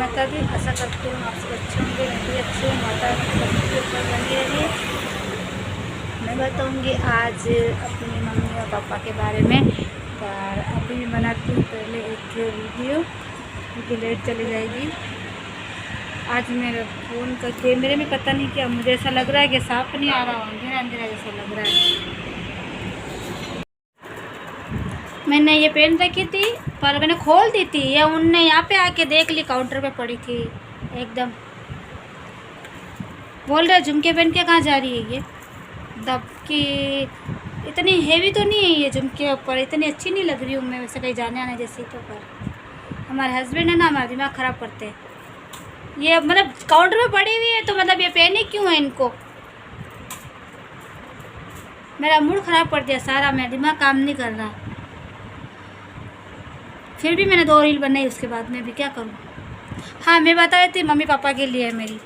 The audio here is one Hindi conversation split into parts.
माता दी। आशा करती हूँ आप सब अच्छे होंगे, मैं भी अच्छी हूँ। माता के ऊपर बनी रही। मैं बताऊँगी आज अपनी मम्मी और पापा के बारे में। पर अभी बनाती हूँ पहले एक वीडियो, क्योंकि लेट चली जाएगी। आज मेरा फ़ोन का कैमरे में पता नहीं क्या, मुझे ऐसा लग रहा है कि साफ नहीं आ रहा, अंधेरा अंधेरा जैसा लग रहा है। मैंने ये पेन रखी थी पर मैंने खोल दी थी, या उनने यहाँ पे आके देख ली, काउंटर पे पड़ी थी एकदम। बोल रहे झुमके पहन के कहाँ जा रही है ये, दब की। इतनी हेवी तो नहीं है ये झुमके ऊपर, इतनी अच्छी नहीं लग रही हूँ मैं वैसे कहीं जाने आने जैसी। तो पर हमारे हस्बैंड है ना, हमारा दिमाग ख़राब करते हैं। ये मतलब काउंटर में पड़ी हुई है तो मतलब ये पहने क्यों है इनको, मेरा मूड ख़राब कर दिया सारा, मेरा दिमाग काम नहीं कर रहा। फिर भी मैंने 2 रील बनाई, उसके बाद में भी क्या करूँ। हाँ, मैं बता रही थी मम्मी पापा के लिए मेरी।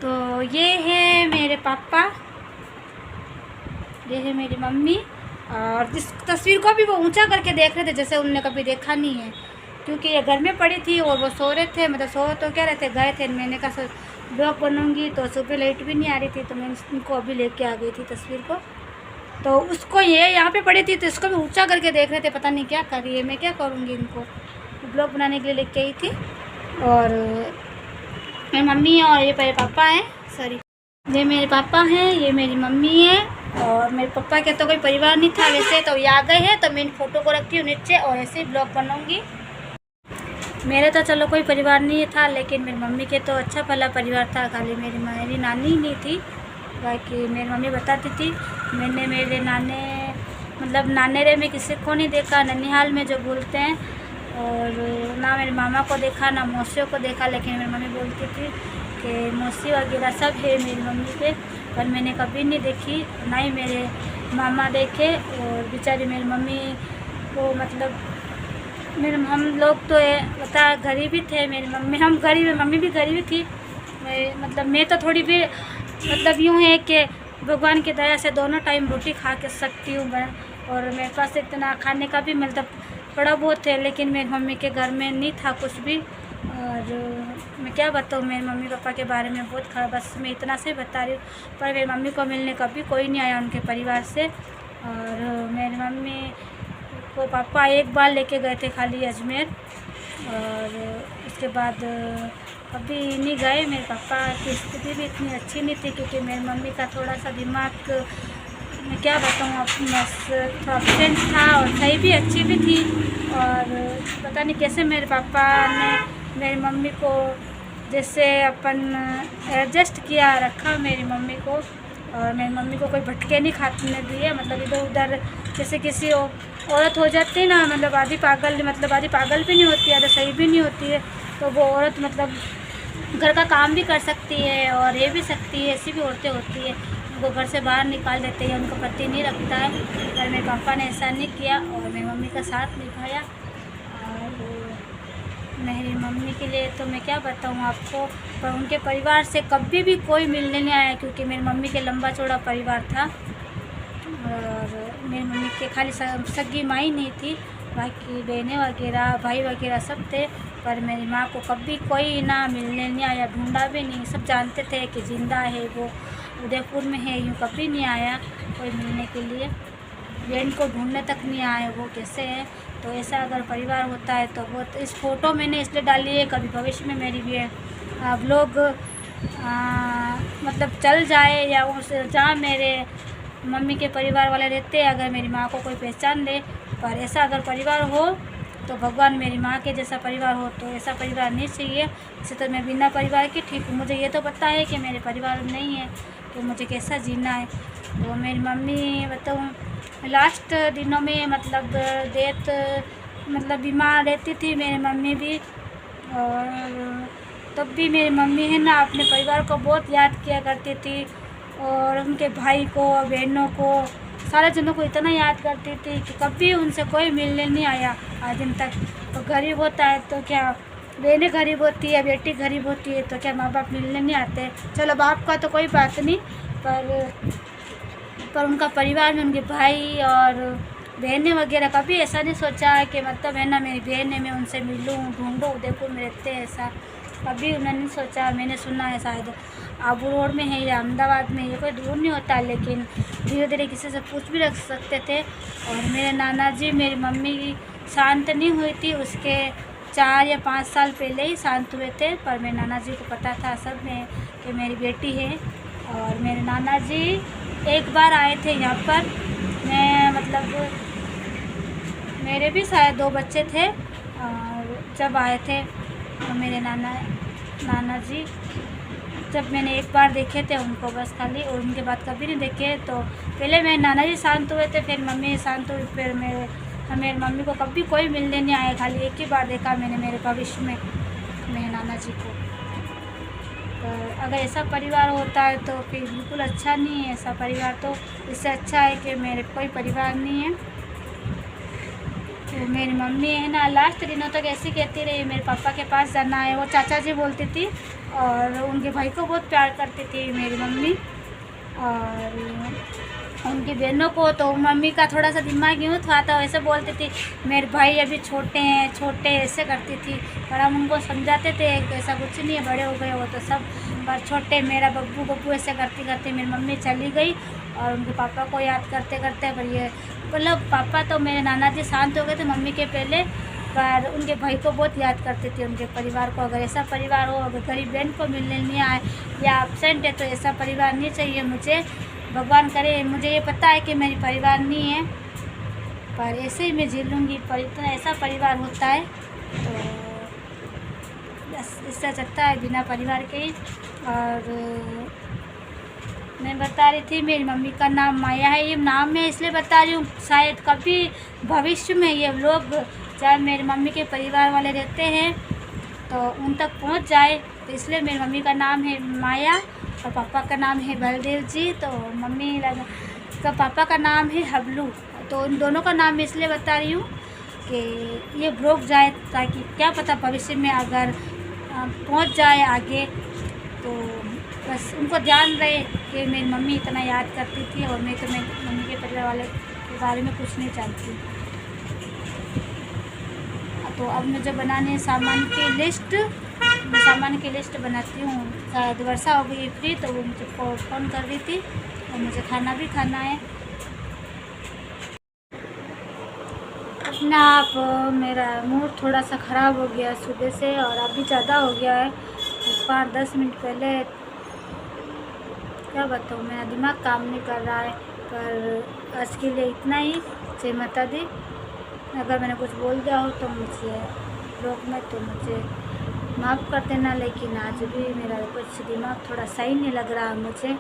तो ये है मेरे पापा, ये है मेरी मम्मी। और जिस तस्वीर को भी वो ऊंचा करके देख रहे थे जैसे उनने कभी देखा नहीं है, क्योंकि ये घर में पड़ी थी और वो सो रहे थे। मतलब सो तो क्या रहते, गए थे। मैंने कहा ब्लॉग बनूँगी तो सुबह लाइट भी नहीं आ रही थी, तो मैं इनको अभी लेके आ गई थी तस्वीर को। तो उसको ये यहाँ पे पड़ी थी तो इसको भी ऊंचा करके देख रहे थे, पता नहीं क्या कर रही है। मैं क्या करूँगी, इनको ब्लॉग बनाने के लिए लेके आई थी। और मेरी मम्मी और ये मेरे पापा हैं, सॉरी, ये मेरे पापा हैं, ये मेरी मम्मी है। और मेरे पापा के तो कोई परिवार नहीं था वैसे, तो ये आ गए हैं तो मैं इन फोटो को रखती हूँ नीचे और ऐसे ही ब्लॉग बनाऊँगी। मेरे तो चलो कोई परिवार नहीं था, लेकिन मेरी मम्मी के तो अच्छा भला परिवार था, खाली मेरी नानी नहीं थी। बाकी मेरी मम्मी बताती थी, मैंने मेरे नाने मतलब नानेरे में किसी को नहीं देखा, ननिहाल में जो बोलते हैं। और ना मेरे मामा को देखा, ना मौसियों को देखा। लेकिन मेरी मम्मी बोलती थी कि मौसी वगैरह सब है मेरी मम्मी के, पर मैंने कभी नहीं देखी, ना ही मेरे मामा देखे। और बेचारी मेरी मम्मी को मतलब हम लोग तो बता गरीब ही थे। मेरी मम्मी, हम गरीब, मम्मी भी गरीब थी। मैं तो थोड़ी भी मतलब यूँ है कि भगवान की दया से दोनों टाइम रोटी खा के सकती हूँ मैं। और मेरे पास इतना खाने का भी मतलब बड़ा बहुत है, लेकिन मेरी मम्मी के घर में नहीं था कुछ भी। और मैं क्या बताऊँ मेरे मम्मी पापा के बारे में, बहुत खराब। बस मैं इतना से बता रही हूँ। पर मेरी मम्मी को मिलने कभी कोई नहीं आया उनके परिवार से। और मेरी मम्मी को पापा एक बार लेके गए थे खाली अजमेर, और उसके बाद कभी नहीं गए। मेरे पापा की स्थिति भी इतनी अच्छी नहीं थी, क्योंकि मेरी मम्मी का थोड़ा सा दिमाग, मैं क्या बताऊँ, अपना थोड़ा अपसेंट था और सही भी अच्छी भी थी। और पता नहीं कैसे मेरे पापा ने मेरी मम्मी को जैसे अपन एडजस्ट किया, रखा मेरी मम्मी को। और मेरी मम्मी को कोई भटके नहीं खाने दिए, मतलब इधर उधर जैसे किसी औरत हो जाती है ना, मतलब आधी पागल, मतलब आधी पागल भी नहीं होती है, आधी सही भी नहीं होती है। तो वो औरत मतलब घर का काम भी कर सकती है और रह भी सकती है, ऐसी भी औरतें होती है। उनको घर से बाहर निकाल देते हैं, उनको पति नहीं रखता है। पर मेरे पापा ने ऐसा नहीं किया और मेरी मम्मी का साथ निभाया। और मेरी मम्मी के लिए तो मैं क्या बताऊँ आपको, पर उनके परिवार से कभी भी कोई मिलने नहीं आया, क्योंकि मेरी मम्मी के लंबा चौड़ा परिवार था। और मेरी मम्मी के खाली सगी माँ ही नहीं थी, बाकी बहनें वगैरह भाई वगैरह सब थे। पर मेरी माँ को कभी कोई ना मिलने नहीं आया, ढूंढा भी नहीं। सब जानते थे कि ज़िंदा है, वो उदयपुर में है, यूँ कभी नहीं आया कोई मिलने के लिए। बहन को ढूंढने तक नहीं आए, वो कैसे है। तो ऐसा अगर परिवार होता है तो वो तो इस फ़ोटो मैंने इसलिए डाली है, कभी भविष्य में मेरी भी व्लॉग मतलब चल जाए, या उस जहाँ मेरे मम्मी के परिवार वाले रहते हैं, अगर मेरी माँ को कोई पहचान ले। पर ऐसा अगर परिवार हो तो भगवान मेरी माँ के जैसा परिवार हो, तो ऐसा परिवार नहीं चाहिए। इसे तो मैं बिना परिवार के ठीक हूँ। मुझे ये तो पता है कि मेरे परिवार नहीं है तो मुझे कैसा जीना है। तो मेरी मम्मी बताऊँ लास्ट दिनों में मतलब डेथ, मतलब बीमार रहती थी मेरी मम्मी भी। और तब भी मेरी मम्मी है ना अपने परिवार को बहुत याद किया करती थी, और उनके भाई को, बहनों को, सारे जनों को इतना याद करती थी कि कभी उनसे कोई मिलने नहीं आया आज दिन तक। तो गरीब होता है तो क्या, बहनें गरीब होती है, बेटी गरीब होती है, तो क्या माँ बाप मिलने नहीं आते। चलो बाप का तो कोई बात नहीं, पर उनका परिवार में उनके भाई और बहनें वगैरह कभी ऐसा नहीं सोचा है कि मतलब है ना मेरी बहन है मैं उनसे मिलूँ ढूंढूँ देखो मेरे रहते हैं, ऐसा कभी उन्होंने नहीं सोचा। मैंने सुना है शायद आबू रोड में है या अहमदाबाद में, ये कोई दूर नहीं होता, लेकिन धीरे धीरे किसी से पूछ भी रख सकते थे। और मेरे नाना जी मेरी मम्मी की शांत नहीं हुई थी, उसके 4 या 5 साल पहले ही शांत हुए थे, पर मेरे नाना जी को पता था सब में कि मेरी बेटी है। और मेरे नाना जी एक बार आए थे यहाँ पर, मैं मतलब मेरे भी शायद 2 बच्चे थे और जब आए थे तो मेरे नाना जी जब मैंने एक बार देखे थे उनको बस खाली, और उनके बाद कभी नहीं देखे। तो पहले मेरे नाना जी शांत हुए थे, फिर मम्मी शांत हुई, फिर मेरे मम्मी को कभी कोई मिलने नहीं आया, खाली एक ही बार देखा मैंने मेरे भविष्य में मेरे नाना जी को। तो अगर ऐसा परिवार होता है तो फिर बिल्कुल अच्छा नहीं है, ऐसा परिवार तो इससे अच्छा है कि मेरे कोई परिवार नहीं है। तो मेरी मम्मी है ना लास्ट दिनों तक ऐसी कहती रही मेरे पापा के पास जाना है, वो चाचा जी बोलती थी, और उनके भाई को बहुत प्यार करती थी मेरी मम्मी। और उनकी बहनों को तो मम्मी का थोड़ा सा दिमाग यूँ था तो ऐसे बोलती थी मेरे भाई अभी छोटे हैं छोटे, ऐसे करती थी। पर हम उनको समझाते थे कि ऐसा कुछ नहीं है, बड़े हो गए वो तो सब, पर छोटे मेरा बब्बू बब्बू ऐसे करती करती मेरी मम्मी चली गई। और उनके पापा को याद करते करते पर ये मतलब पापा तो मेरे नाना जी शांत हो गए थे मम्मी के पहले, पर उनके भाई को बहुत याद करते थे, उनके परिवार को। अगर ऐसा परिवार हो, अगर गरीब बहन को मिलने नहीं आए या एब्सेंट है तो ऐसा परिवार नहीं चाहिए मुझे, भगवान करे। मुझे ये पता है कि मेरी परिवार नहीं है, पर ऐसे ही मैं झेल लूँगी, पर इतना ऐसा परिवार होता है तो बस इससे अच्छा है बिना परिवार के ही। और मैं बता रही थी मेरी मम्मी का नाम माया है, ये नाम मैं इसलिए बता रही हूँ शायद कभी भविष्य में ये लोग चाहे मेरी मम्मी के परिवार वाले रहते हैं तो उन तक पहुँच जाए, तो इसलिए मेरी मम्मी का नाम है माया और पापा का नाम है बलदेव जी। तो मम्मी का पापा का नाम है हबलू, तो उन दोनों का नाम मैं इसलिए बता रही हूँ कि ये रुक जाए, ताकि क्या पता भविष्य में अगर पहुँच जाए आगे तो बस उनको ध्यान रहे कि मेरी मम्मी इतना याद करती थी और मैं तो मेरी मम्मी के परिवार वाले के बारे में कुछ नहीं जानती। तो अब मुझे बनाने सामान की लिस्ट, मैं सामान की लिस्ट बनाती हूँ। शायद वर्षा हो गई फ्री तो वो मुझे फ़ोन कर रही थी और मुझे खाना भी खाना है। अपना आप मेरा मूड थोड़ा सा ख़राब हो गया सुबह से, और अभी ज़्यादा हो गया है, 5-10 मिनट पहले क्या बताऊँ मेरा दिमाग काम नहीं कर रहा है। पर आज के लिए इतना ही, जय माता दी। अगर मैंने कुछ बोल दिया हो तो मुझे ब्लॉग में तो मुझे माफ़ कर देना, लेकिन आज भी मेरा कुछ दिमाग थोड़ा सही नहीं लग रहा मुझे।